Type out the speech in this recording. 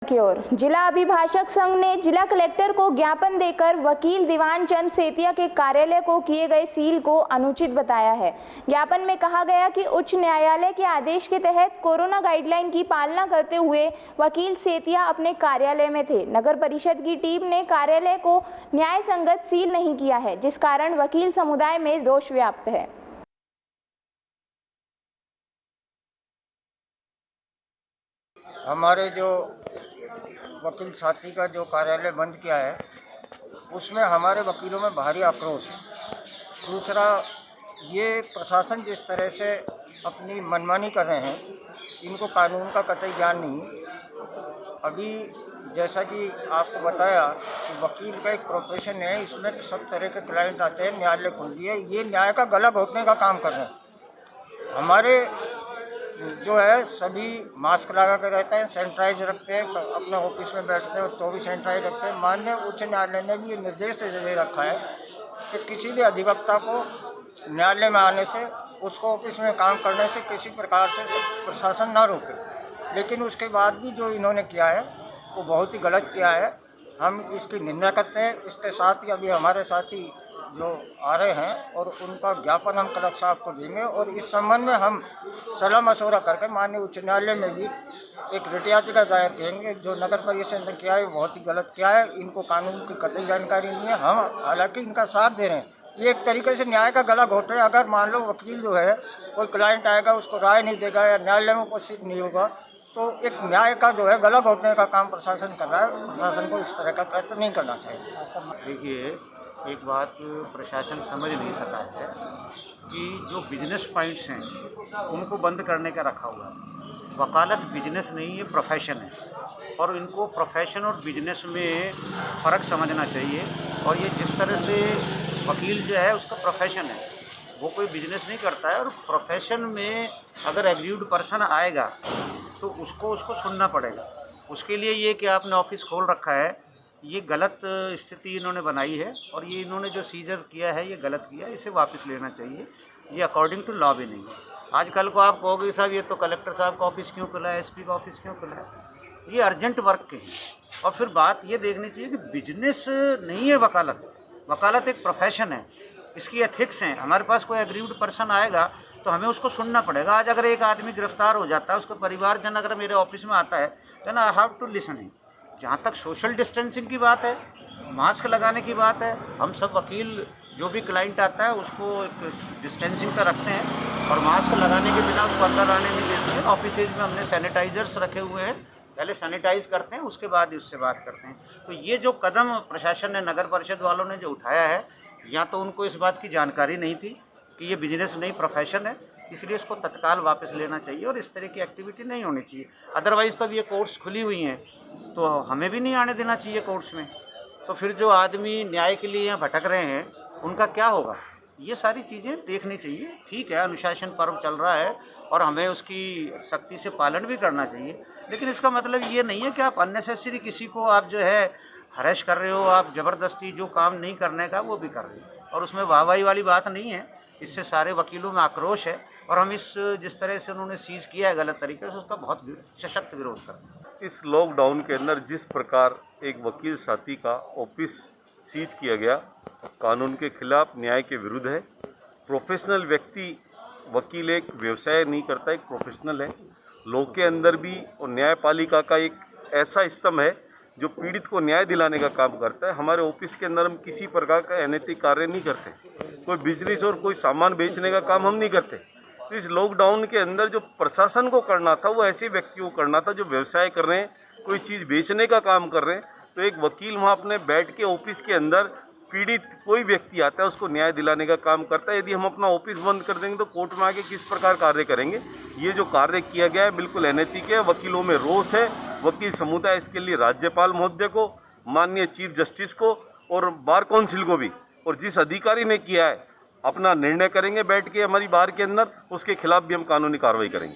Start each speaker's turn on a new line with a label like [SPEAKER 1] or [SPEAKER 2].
[SPEAKER 1] की ओर जिला अभिभाषक संघ ने जिला कलेक्टर को ज्ञापन देकर वकील दीवान चंद सेतिया के कार्यालय को किए गए सील को अनुचित बताया है। ज्ञापन में कहा गया कि उच्च न्यायालय के आदेश के तहत कोरोना गाइडलाइन की पालना करते हुए वकील सेतिया अपने कार्यालय में थे। नगर परिषद की टीम ने कार्यालय को न्याय संगत सील नहीं किया है, जिस कारण वकील समुदाय में रोष व्याप्त है।
[SPEAKER 2] हमारे जो वकील साथी का जो कार्यालय बंद किया है, उसमें हमारे वकीलों में भारी आक्रोश है। दूसरा, ये प्रशासन जिस तरह से अपनी मनमानी कर रहे हैं, इनको कानून का कतई ज्ञान नहीं। अभी जैसा कि आपको बताया कि वकील का एक प्रोफेशन है, इसमें सब तरह के क्लाइंट आते हैं, न्यायालय खुल दिए, ये न्याय का गला घोटने का काम कर रहे हैं। हमारे जो है सभी मास्क लगा कर रहते हैं, सैनिटाइज रखते हैं, अपने ऑफिस में बैठते हैं तो भी सैनिटाइज रखते हैं। माननीय उच्च न्यायालय ने भी ये निर्देश दे रखा है कि किसी भी अधिवक्ता को न्यायालय में आने से, उसको ऑफिस में काम करने से किसी प्रकार से प्रशासन ना रोके। लेकिन उसके बाद भी जो इन्होंने किया है वो बहुत ही गलत किया है। हम इसकी निंदा करते हैं। इसके साथ ही अभी हमारे साथी जो आ रहे हैं और उनका ज्ञापन हम कलेक्टर साहब को देंगे और इस संबंध में हम सलाह मशवरा करके माननीय उच्च न्यायालय में भी एक रिट याचिका दायर करेंगे। जो नगर परिषद ने किया है बहुत ही गलत किया है, इनको कानून की कतई जानकारी नहीं है। हम हालांकि इनका साथ दे रहे हैं, ये एक तरीके से न्याय का गला घोट रहे हैं। अगर मान लो वकील जो है, कोई क्लाइंट आएगा, उसको राय नहीं देगा या न्यायालय में उपस्थित नहीं होगा, तो एक न्याय का जो है गला घोटने का काम प्रशासन कर रहा है। प्रशासन को इस तरह का प्रयत्न नहीं करना चाहिए।
[SPEAKER 3] देखिए, एक बात प्रशासन समझ नहीं सका है कि जो बिजनेस पॉइंट्स हैं उनको बंद करने का रखा हुआ है। वकालत बिजनेस नहीं, ये प्रोफेशन है और इनको प्रोफेशन और बिजनेस में फ़र्क समझना चाहिए। और ये जिस तरह से वकील जो है उसका प्रोफेशन है, वो कोई बिजनेस नहीं करता है। और प्रोफेशन में अगर एग्रीव्ड पर्सन आएगा तो उसको सुनना पड़ेगा। उसके लिए ये कि आपने ऑफिस खोल रखा है, ये गलत स्थिति इन्होंने बनाई है और ये इन्होंने जो सीजर किया है ये गलत किया है, इसे वापस लेना चाहिए। ये अकॉर्डिंग टू लॉ भी नहीं है। आजकल को आप कहोगे साहब ये तो कलेक्टर साहब का ऑफिस क्यों खुला है, एसपी का ऑफिस क्यों खुला है, ये अर्जेंट वर्क के हैं। और फिर बात ये देखनी चाहिए कि बिजनेस नहीं है वकालत। वकालत एक प्रोफेशन है, इसकी एथिक्स हैं। हमारे पास कोई एग्रीव्ड पर्सन आएगा तो हमें उसको सुनना पड़ेगा। आज अगर एक आदमी गिरफ्तार हो जाता है, उसका परिवारजन अगर मेरे ऑफिस में आता है तो ना I have to listen him. जहाँ तक सोशल डिस्टेंसिंग की बात है, मास्क लगाने की बात है, हम सब वकील जो भी क्लाइंट आता है उसको एक डिस्टेंसिंग का रखते हैं और मास्क लगाने के बिना उसको अंदर आने नहीं देते हैं। ऑफिसेज में हमने सैनिटाइजर्स रखे हुए हैं, पहले सैनिटाइज करते हैं, उसके बाद उससे बात करते हैं। तो ये जो कदम प्रशासन ने, नगर परिषद वालों ने जो उठाया है, या तो उनको इस बात की जानकारी नहीं थी कि ये बिजनेस नहीं प्रोफेशन है, इसलिए इसको तत्काल वापस लेना चाहिए और इस तरह की एक्टिविटी नहीं होनी चाहिए। अदरवाइज़ तो अब ये कोर्ट्स खुली हुई हैं तो हमें भी नहीं आने देना चाहिए कोर्ट्स में। तो फिर जो आदमी न्याय के लिए यहाँ भटक रहे हैं उनका क्या होगा, ये सारी चीज़ें देखनी चाहिए। ठीक है, अनुशासन पर्व चल रहा है और हमें उसकी सख्ती से पालन भी करना चाहिए, लेकिन इसका मतलब ये नहीं है कि आप अननेसेसरी किसी को आप जो है हरेश कर रहे हो, आप ज़बरदस्ती जो काम नहीं करने का वो भी कर रहे हो। और उसमें वाहवाही वाली बात नहीं है, इससे सारे वकीलों में आक्रोश है और हम जिस तरह से उन्होंने सीज किया है गलत तरीके से, उसका बहुत सशक्त विरोध करते हैं।
[SPEAKER 4] इस लॉकडाउन के अंदर जिस प्रकार एक वकील साथी का ऑफिस सीज किया गया, कानून के खिलाफ, न्याय के विरुद्ध है। प्रोफेशनल व्यक्ति, वकील एक व्यवसाय नहीं करता, एक प्रोफेशनल है। लॉ के अंदर भी और न्यायपालिका का एक ऐसा स्तंभ है जो पीड़ित को न्याय दिलाने का काम करता है। हमारे ऑफिस के अंदर हम किसी प्रकार का अनैतिक कार्य नहीं करते, कोई बिजनेस और कोई सामान बेचने का काम हम नहीं करते। तो इस लॉकडाउन के अंदर जो प्रशासन को करना था वो ऐसे व्यक्तियों को करना था जो व्यवसाय कर रहे हैं, कोई चीज़ बेचने का काम कर रहे हैं। तो एक वकील वहाँ अपने बैठ के ऑफिस के अंदर पीड़ित कोई व्यक्ति आता है उसको न्याय दिलाने का काम करता है। यदि हम अपना ऑफिस बंद कर देंगे तो कोर्ट में आके किस प्रकार कार्य करेंगे। ये जो कार्य किया गया है बिल्कुल अनैतिक है, वकीलों में रोष है। वकील समुदाय इसके लिए राज्यपाल महोदय को, माननीय चीफ जस्टिस को और बार काउंसिल को भी, और जिस अधिकारी ने किया है अपना निर्णय करेंगे बैठ के हमारी बार के अंदर, उसके खिलाफ भी हम कानूनी कार्रवाई करेंगे।